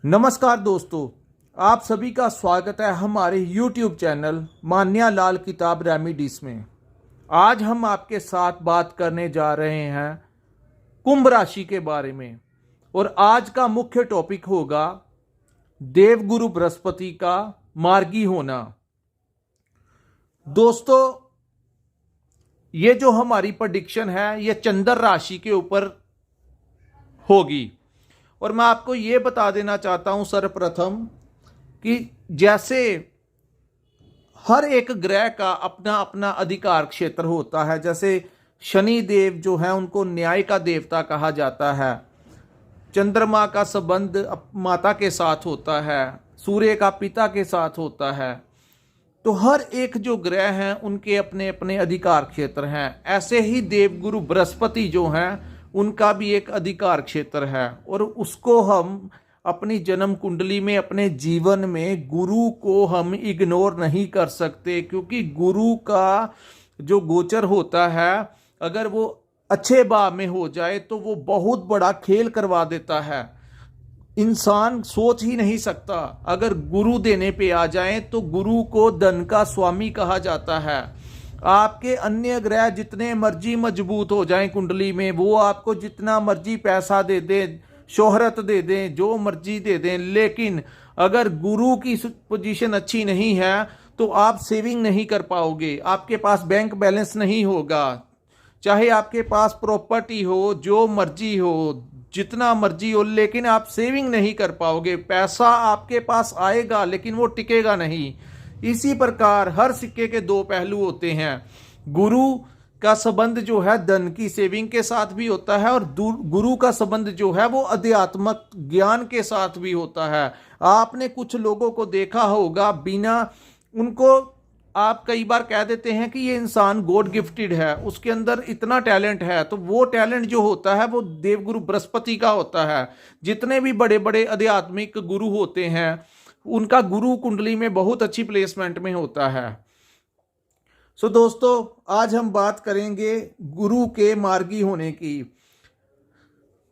नमस्कार दोस्तों, आप सभी का स्वागत है हमारे YouTube चैनल मान्या लाल किताब रेमेडीज में। आज हम आपके साथ बात करने जा रहे हैं कुंभ राशि के बारे में और आज का मुख्य टॉपिक होगा देवगुरु बृहस्पति का मार्गी होना। दोस्तों, ये जो हमारी प्रेडिक्शन है ये चंद्र राशि के ऊपर होगी और मैं आपको ये बता देना चाहता हूं सर्वप्रथम कि जैसे हर एक ग्रह का अपना अपना अधिकार क्षेत्र होता है। जैसे शनि देव जो है उनको न्याय का देवता कहा जाता है, चंद्रमा का संबंध माता के साथ होता है, सूर्य का पिता के साथ होता है। तो हर एक जो ग्रह हैं उनके अपने अपने अधिकार क्षेत्र हैं। ऐसे ही देवगुरु बृहस्पति जो हैं उनका भी एक अधिकार क्षेत्र है और उसको हम अपनी जन्म कुंडली में अपने जीवन में गुरु को हम इग्नोर नहीं कर सकते, क्योंकि गुरु का जो गोचर होता है अगर वो अच्छे भाव में हो जाए तो वो बहुत बड़ा खेल करवा देता है। इंसान सोच ही नहीं सकता। अगर गुरु देने पे आ जाए तो गुरु को धन का स्वामी कहा जाता है। आपके अन्य ग्रह जितने मर्जी मजबूत हो जाएं कुंडली में, वो आपको जितना मर्जी पैसा दे दें, शोहरत दे दें, जो मर्जी दे दें, लेकिन अगर गुरु की पोजीशन अच्छी नहीं है तो आप सेविंग नहीं कर पाओगे। आपके पास बैंक बैलेंस नहीं होगा। चाहे आपके पास प्रॉपर्टी हो, जो मर्जी हो, जितना मर्जी हो, लेकिन आप सेविंग नहीं कर पाओगे। पैसा आपके पास आएगा लेकिन वो टिकेगा नहीं। इसी प्रकार हर सिक्के के दो पहलू होते हैं। गुरु का संबंध जो है धन की सेविंग के साथ भी होता है और गुरु का संबंध जो है वो अध्यात्मक ज्ञान के साथ भी होता है। आपने कुछ लोगों को देखा होगा, बिना उनको आप कई बार कह देते हैं कि ये इंसान गॉड गिफ्टेड है, उसके अंदर इतना टैलेंट है, तो वो टैलेंट जो होता है वो देवगुरु बृहस्पति का होता है। जितने भी बड़े बड़े आध्यात्मिक गुरु होते हैं उनका गुरु कुंडली में बहुत अच्छी प्लेसमेंट में होता है। सो दोस्तों, आज हम बात करेंगे गुरु के मार्गी होने की।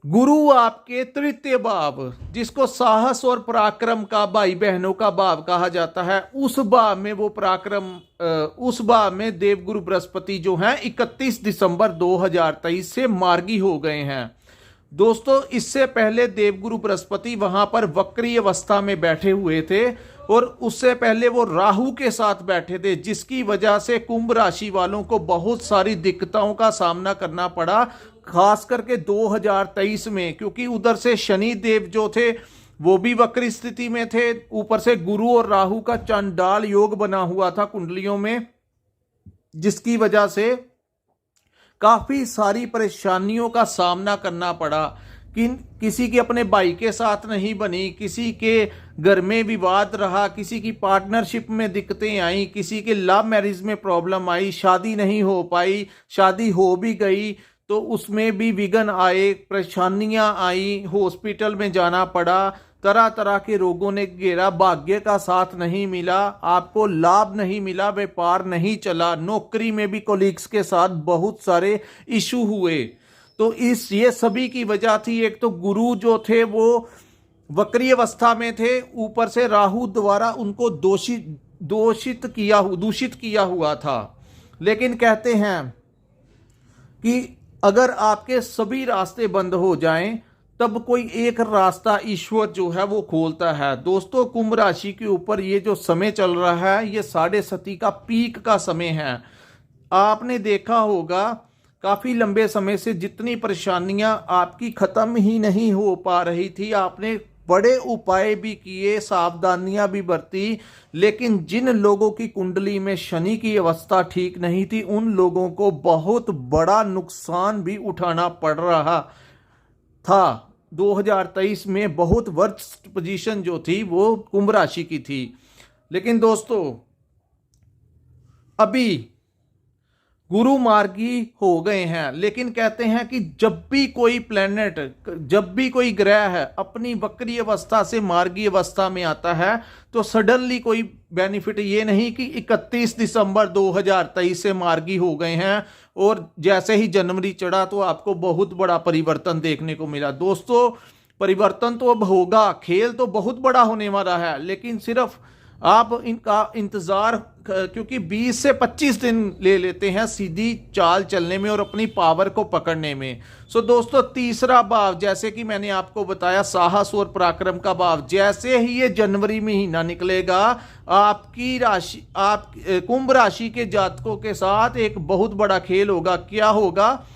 गुरु आपके तृतीय भाव, जिसको साहस और पराक्रम का, भाई बहनों का भाव कहा जाता है, उस भाव में वो पराक्रम, उस भाव में देवगुरु बृहस्पति जो हैं 31 दिसंबर 2023 से मार्गी हो गए हैं। दोस्तों, इससे पहले देवगुरु बृहस्पति वहां पर वक्री अवस्था में बैठे हुए थे और उससे पहले वो राहु के साथ बैठे थे, जिसकी वजह से कुंभ राशि वालों को बहुत सारी दिक्कतों का सामना करना पड़ा, खास करके 2023 में, क्योंकि उधर से शनि देव जो थे वो भी वक्री स्थिति में थे, ऊपर से गुरु और राहु का चांडाल योग बना हुआ था कुंडलियों में, जिसकी वजह से काफी सारी परेशानियों का सामना करना पड़ा। किसी के अपने भाई के साथ नहीं बनी, किसी के घर में विवाद रहा, किसी की पार्टनरशिप में दिक्कतें आई, किसी के लव मैरिज में प्रॉब्लम आई, शादी नहीं हो पाई, शादी हो भी गई तो उसमें भी विघ्न आए, परेशानियां आई, हॉस्पिटल में जाना पड़ा, तरह तरह के रोगों ने घेरा, भाग्य का साथ नहीं मिला, आपको लाभ नहीं मिला, व्यापार नहीं चला, नौकरी में भी कोलीग्स के साथ बहुत सारे इशू हुए। तो ये सभी की वजह थी, एक तो गुरु जो थे वो वक्री अवस्था में थे, ऊपर से राहु द्वारा उनको दूषित किया हुआ था। लेकिन कहते हैं कि अगर आपके सभी रास्ते बंद हो जाएं तब कोई एक रास्ता ईश्वर जो है वो खोलता है। दोस्तों, कुंभ राशि के ऊपर ये जो समय चल रहा है ये 7.5 का पीक का समय है। आपने देखा होगा काफी लंबे समय से जितनी परेशानियां आपकी खत्म ही नहीं हो पा रही थी, आपने बड़े उपाय भी किए, सावधानियां भी बरती, लेकिन जिन लोगों की कुंडली में शनि की अवस्था ठीक नहीं थी उन लोगों को बहुत बड़ा नुकसान भी उठाना पड़ रहा था। 2023 में बहुत वर्स्ट पोजीशन जो थी वो कुंभ राशि की थी। लेकिन दोस्तों, अभी गुरु मार्गी हो गए हैं, लेकिन कहते हैं कि जब भी कोई प्लेनेट, जब भी कोई ग्रह है अपनी वक्री अवस्था से मार्गी अवस्था में आता है तो सडनली कोई बेनिफिट ये नहीं कि 31 दिसंबर 2023 से मार्गी हो गए हैं और जैसे ही जनवरी चढ़ा तो आपको बहुत बड़ा परिवर्तन देखने को मिला। दोस्तों, परिवर्तन तो अब होगा, खेल तो बहुत बड़ा होने वाला है, लेकिन सिर्फ आप इनका इंतज़ार, क्योंकि 20 से 25 दिन ले लेते हैं सीधी चाल चलने में और अपनी पावर को पकड़ने में। सो दोस्तों, तीसरा भाव, जैसे कि मैंने आपको बताया, साहस और पराक्रम का भाव, जैसे ही ये जनवरी महीना निकलेगा, आपकी राशि, आप कुंभ राशि के जातकों के साथ एक बहुत बड़ा खेल होगा। क्या होगा?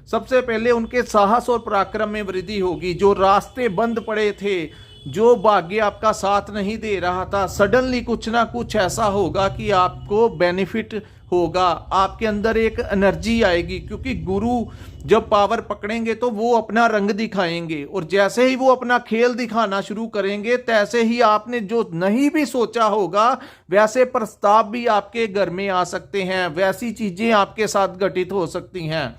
सबसे पहले उनके साहस और पराक्रम में वृद्धि होगी। जो रास्ते बंद पड़े थे, जो भाग्य आपका साथ नहीं दे रहा था, सडनली कुछ ना कुछ ऐसा होगा कि आपको बेनिफिट होगा। आपके अंदर एक एनर्जी आएगी, क्योंकि गुरु जब पावर पकड़ेंगे तो वो अपना रंग दिखाएंगे, और जैसे ही वो अपना खेल दिखाना शुरू करेंगे, तैसे ही आपने जो नहीं भी सोचा होगा, वैसे प्रस्ताव भी आपके घर में आ सकते हैं, वैसी चीजें आपके साथ घटित हो सकती हैं।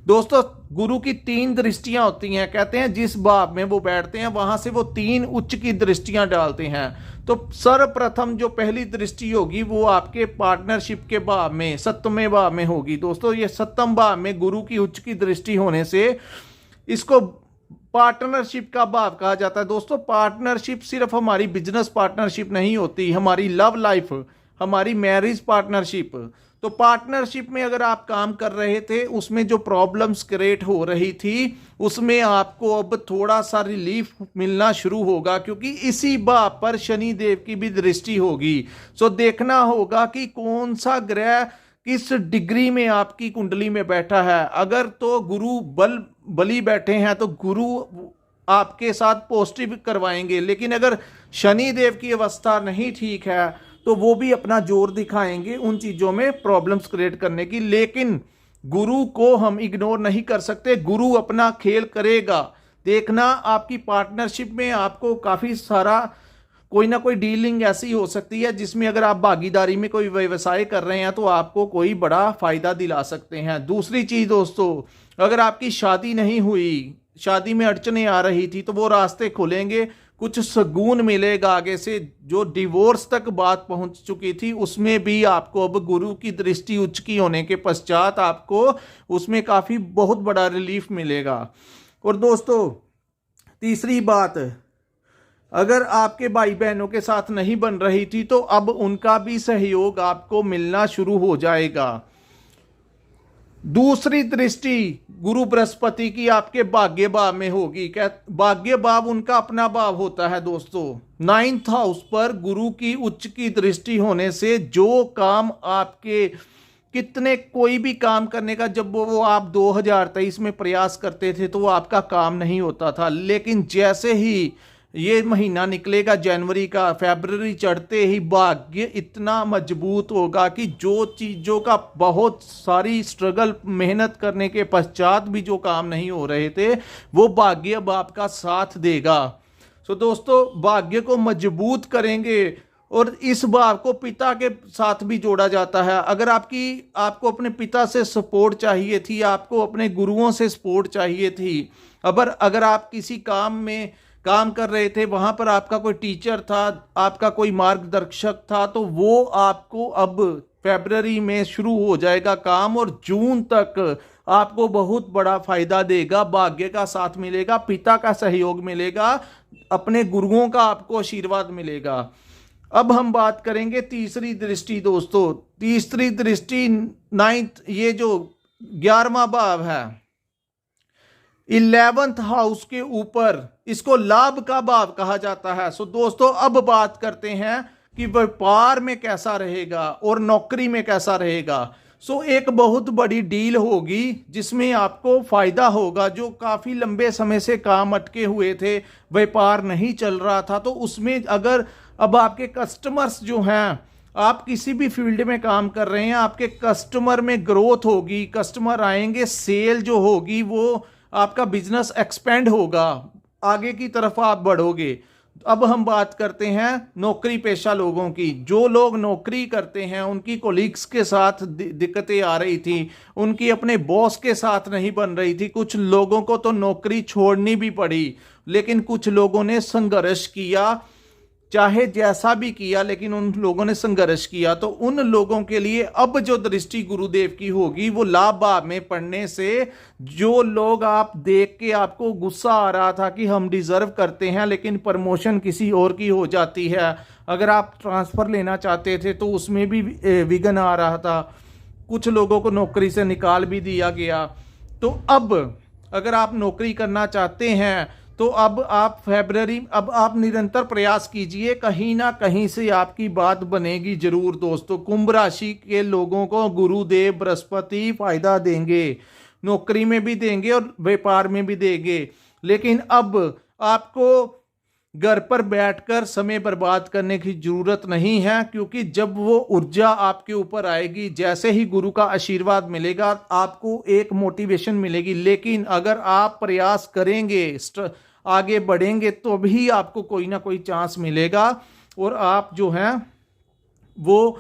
दोस्तों, गुरु की 3 दृष्टियां होती हैं। कहते हैं जिस भाव में वो बैठते हैं, वहां से वो 3 उच्च की दृष्टियां डालते हैं। तो सर्वप्रथम जो पहली दृष्टि होगी वो आपके पार्टनरशिप के भाव में, 7वें भाव में होगी। दोस्तों, ये 7वें भाव में गुरु की उच्च की दृष्टि होने से इसको पार्टनरशिप का भाव कहा जाता है। दोस्तों, पार्टनरशिप सिर्फ हमारी बिजनेस पार्टनरशिप नहीं होती, हमारी लव लाइफ, हमारी मैरिज पार्टनरशिप। तो पार्टनरशिप में अगर आप काम कर रहे थे, उसमें जो प्रॉब्लम्स क्रिएट हो रही थी, उसमें आपको अब थोड़ा सा रिलीफ मिलना शुरू होगा, क्योंकि इसी भाव पर शनि देव की भी दृष्टि होगी। सो देखना होगा कि कौन सा ग्रह किस डिग्री में आपकी कुंडली में बैठा है। अगर तो गुरु बली बैठे हैं तो गुरु आपके साथ पॉजिटिव करवाएंगे, लेकिन अगर शनि देव की अवस्था नहीं ठीक है तो वो भी अपना जोर दिखाएंगे उन चीजों में प्रॉब्लम्स क्रिएट करने की। लेकिन गुरु को हम इग्नोर नहीं कर सकते, गुरु अपना खेल करेगा। देखना, आपकी पार्टनरशिप में आपको काफी सारा कोई ना कोई डीलिंग ऐसी हो सकती है जिसमें अगर आप भागीदारी में कोई व्यवसाय कर रहे हैं तो आपको कोई बड़ा फायदा दिला सकते हैं। दूसरी चीज दोस्तों, अगर आपकी शादी नहीं हुई, शादी में अड़चने आ रही थी, तो वो रास्ते खुलेंगे, कुछ सुकून मिलेगा आगे से। जो डिवोर्स तक बात पहुंच चुकी थी, उसमें भी आपको अब गुरु की दृष्टि उच्च की होने के पश्चात आपको उसमें काफी बहुत बड़ा रिलीफ मिलेगा। और दोस्तों, तीसरी बात, अगर आपके भाई बहनों के साथ नहीं बन रही थी तो अब उनका भी सहयोग आपको मिलना शुरू हो जाएगा। दूसरी दृष्टि गुरु बृहस्पति की आपके भाग्य भाव में होगी। क्या भाग्य भाव उनका अपना भाव होता है दोस्तों। 9th हाउस पर गुरु की उच्च की दृष्टि होने से जो काम आपके कितने कोई भी काम करने का जब वो आप 2023 में प्रयास करते थे तो वो आपका काम नहीं होता था, लेकिन जैसे ही ये महीना निकलेगा जनवरी का, फरवरी चढ़ते ही भाग्य इतना मजबूत होगा कि जो चीज़ों का बहुत सारी स्ट्रगल मेहनत करने के पश्चात भी जो काम नहीं हो रहे थे वो भाग्य अब आपका साथ देगा। सो दोस्तों, भाग्य को मजबूत करेंगे। और इस भाव को पिता के साथ भी जोड़ा जाता है। अगर आपको अपने पिता से सपोर्ट चाहिए थी, आपको अपने गुरुओं से सपोर्ट चाहिए थी, अगर आप किसी काम में काम कर रहे थे, वहां पर आपका कोई टीचर था, आपका कोई मार्गदर्शक था, तो वो आपको अब फरवरी में शुरू हो जाएगा काम, और जून तक आपको बहुत बड़ा फायदा देगा। भाग्य का साथ मिलेगा, पिता का सहयोग मिलेगा, अपने गुरुओं का आपको आशीर्वाद मिलेगा। अब हम बात करेंगे तीसरी दृष्टि दोस्तों। तीसरी दृष्टि 9th, ये जो 11वां भाव है, 11th हाउस के ऊपर, इसको लाभ का भाव कहा जाता है। सो दोस्तों, अब बात करते हैं कि व्यापार में कैसा रहेगा और नौकरी में कैसा रहेगा। सो एक बहुत बड़ी डील होगी जिसमें आपको फायदा होगा। जो काफी लंबे समय से काम अटके हुए थे, व्यापार नहीं चल रहा था, तो उसमें अगर अब आपके कस्टमर्स जो हैं, आप किसी भी फील्ड में काम कर रहे हैं, आपके कस्टमर में ग्रोथ होगी, कस्टमर आएंगे, सेल जो होगी वो आपका बिजनेस एक्सपेंड होगा, आगे की तरफ आप बढ़ोगे। अब हम बात करते हैं नौकरी पेशा लोगों की। जो लोग नौकरी करते हैं, उनकी कोलीग्स के साथ दिक्कतें आ रही थी, उनकी अपने बॉस के साथ नहीं बन रही थी, कुछ लोगों को तो नौकरी छोड़नी भी पड़ी, लेकिन कुछ लोगों ने संघर्ष किया, चाहे जैसा भी किया, लेकिन उन लोगों ने संघर्ष किया, तो उन लोगों के लिए अब जो दृष्टि गुरुदेव की होगी वो लाभ भाव में पढ़ने से, जो लोग आप देख के आपको गुस्सा आ रहा था कि हम डिजर्व करते हैं लेकिन प्रमोशन किसी और की हो जाती है, अगर आप ट्रांसफर लेना चाहते थे तो उसमें भी विघ्न आ रहा था, कुछ लोगों को नौकरी से निकाल भी दिया गया, तो अब अगर आप नौकरी करना चाहते हैं तो अब आप निरंतर प्रयास कीजिए, कहीं ना कहीं से आपकी बात बनेगी जरूर दोस्तों। कुंभ राशि के लोगों को गुरुदेव बृहस्पति फायदा देंगे, नौकरी में भी देंगे और व्यापार में भी देंगे, लेकिन अब आपको घर पर बैठकर समय बर्बाद करने की जरूरत नहीं है, क्योंकि जब वो ऊर्जा आपके ऊपर आएगी, जैसे ही गुरु का आशीर्वाद मिलेगा आपको एक मोटिवेशन मिलेगी। लेकिन अगर आप प्रयास करेंगे, आगे बढ़ेंगे, तो भी आपको कोई ना कोई चांस मिलेगा और आप जो हैं वो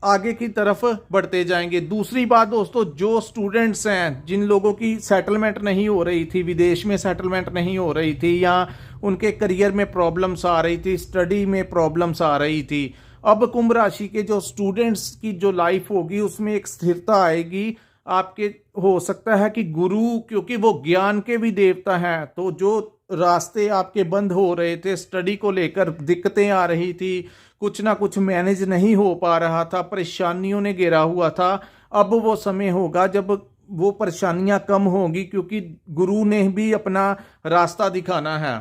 आगे की तरफ बढ़ते जाएंगे। दूसरी बात दोस्तों, जो स्टूडेंट्स हैं, जिन लोगों की सेटलमेंट नहीं हो रही थी, विदेश में सेटलमेंट नहीं हो रही थी, या उनके करियर में प्रॉब्लम्स आ रही थी, स्टडी में प्रॉब्लम्स आ रही थी, अब कुंभ राशि के जो स्टूडेंट्स की जो लाइफ होगी उसमें एक स्थिरता आएगी। आपके हो सकता है कि गुरु, क्योंकि वो ज्ञान के भी देवता हैं, तो जो रास्ते आपके बंद हो रहे थे, स्टडी को लेकर दिक्कतें आ रही थी, कुछ ना कुछ मैनेज नहीं हो पा रहा था, परेशानियों ने घेरा हुआ था, अब वो समय होगा जब वो परेशानियां कम होंगी, क्योंकि गुरु ने भी अपना रास्ता दिखाना है।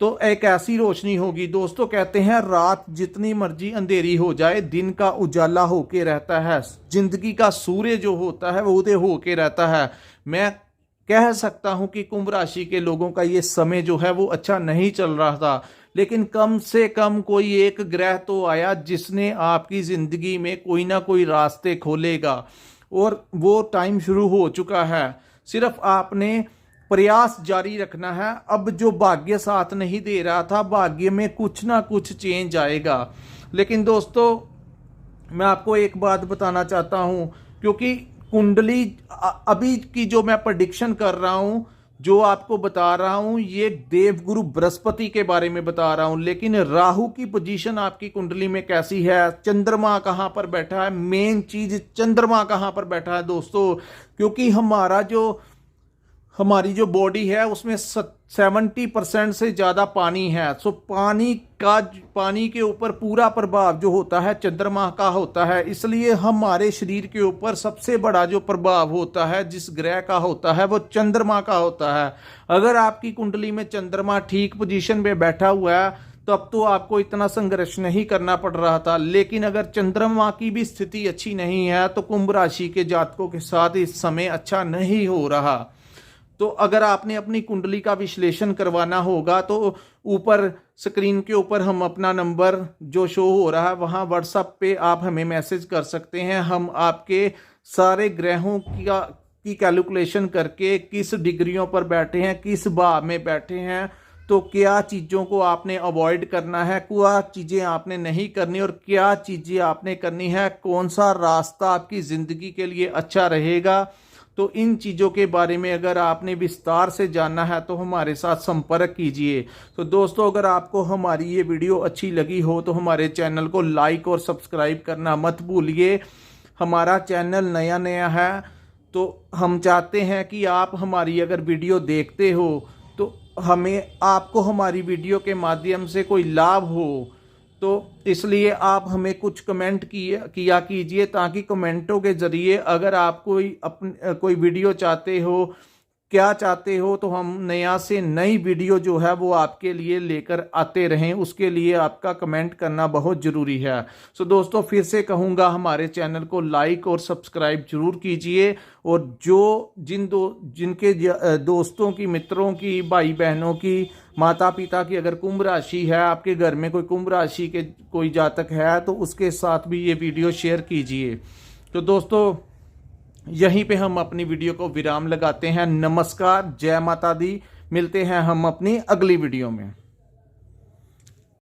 तो एक ऐसी रोशनी होगी दोस्तों, कहते हैं रात जितनी मर्जी अंधेरी हो जाए दिन का उजाला होके रहता है, जिंदगी का सूर्य जो होता है वो उदय होके रहता है। मैं कह सकता हूं कि कुंभ राशि के लोगों का ये समय जो है वो अच्छा नहीं चल रहा था, लेकिन कम से कम कोई एक ग्रह तो आया जिसने आपकी जिंदगी में कोई ना कोई रास्ते खोलेगा, और वो टाइम शुरू हो चुका है। सिर्फ आपने प्रयास जारी रखना है। अब जो भाग्य साथ नहीं दे रहा था, भाग्य में कुछ ना कुछ चेंज आएगा। लेकिन दोस्तों मैं आपको एक बात बताना चाहता हूं, क्योंकि कुंडली अभी की जो मैं प्रेडिक्शन कर रहा हूं, जो आपको बता रहा हूं, ये देवगुरु बृहस्पति के बारे में बता रहा हूं, लेकिन राहु की पोजीशन आपकी कुंडली में कैसी है, चंद्रमा कहां पर बैठा है, मेन चीज चंद्रमा कहां पर बैठा है दोस्तों, क्योंकि हमारी जो बॉडी है उसमें 70% से ज़्यादा पानी है। सो पानी के ऊपर पूरा प्रभाव जो होता है चंद्रमा का होता है, इसलिए हमारे शरीर के ऊपर सबसे बड़ा जो प्रभाव होता है जिस ग्रह का होता है वो चंद्रमा का होता है। अगर आपकी कुंडली में चंद्रमा ठीक पोजीशन पे बैठा हुआ है तब तो आपको इतना संघर्ष नहीं करना पड़ रहा था, लेकिन अगर चंद्रमा की भी स्थिति अच्छी नहीं है तो कुंभ राशि के जातकों के साथ इस समय अच्छा नहीं हो रहा। तो अगर आपने अपनी कुंडली का विश्लेषण करवाना होगा तो ऊपर स्क्रीन के ऊपर हम अपना नंबर जो शो हो रहा है वहाँ व्हाट्सएप पे आप हमें मैसेज कर सकते हैं। हम आपके सारे ग्रहों की कैलकुलेशन करके किस डिग्रियों पर बैठे हैं, किस भाव में बैठे हैं, तो क्या चीज़ों को आपने अवॉइड करना है, क्या चीज़ें आपने नहीं करनी और क्या चीज़ें आपने करनी है, कौन सा रास्ता आपकी ज़िंदगी के लिए अच्छा रहेगा। तो इन चीज़ों के बारे में अगर आपने विस्तार से जानना है तो हमारे साथ संपर्क कीजिए। तो दोस्तों अगर आपको हमारी ये वीडियो अच्छी लगी हो तो हमारे चैनल को लाइक और सब्सक्राइब करना मत भूलिए। हमारा चैनल नया है तो हम चाहते हैं कि आप हमारी अगर वीडियो देखते हो तो आपको हमारी वीडियो के माध्यम से कोई लाभ हो, तो इसलिए आप हमें कुछ कमेंट किया कीजिए, ताकि कमेंटों के ज़रिए अगर आप कोई वीडियो चाहते हो, क्या चाहते हो, तो हम नया से नई वीडियो जो है वो आपके लिए लेकर आते रहें। उसके लिए आपका कमेंट करना बहुत ज़रूरी है। सो दोस्तों फिर से कहूँगा हमारे चैनल को लाइक और सब्सक्राइब जरूर कीजिए, और जिनके दोस्तों की, मित्रों की, भाई बहनों की, माता पिता की अगर कुंभ राशि है, आपके घर में कोई कुंभ राशि के कोई जातक है तो उसके साथ भी ये वीडियो शेयर कीजिए। तो दोस्तों यहीं पे हम अपनी वीडियो को विराम लगाते हैं। नमस्कार, जय माता दी। मिलते हैं हम अपनी अगली वीडियो में।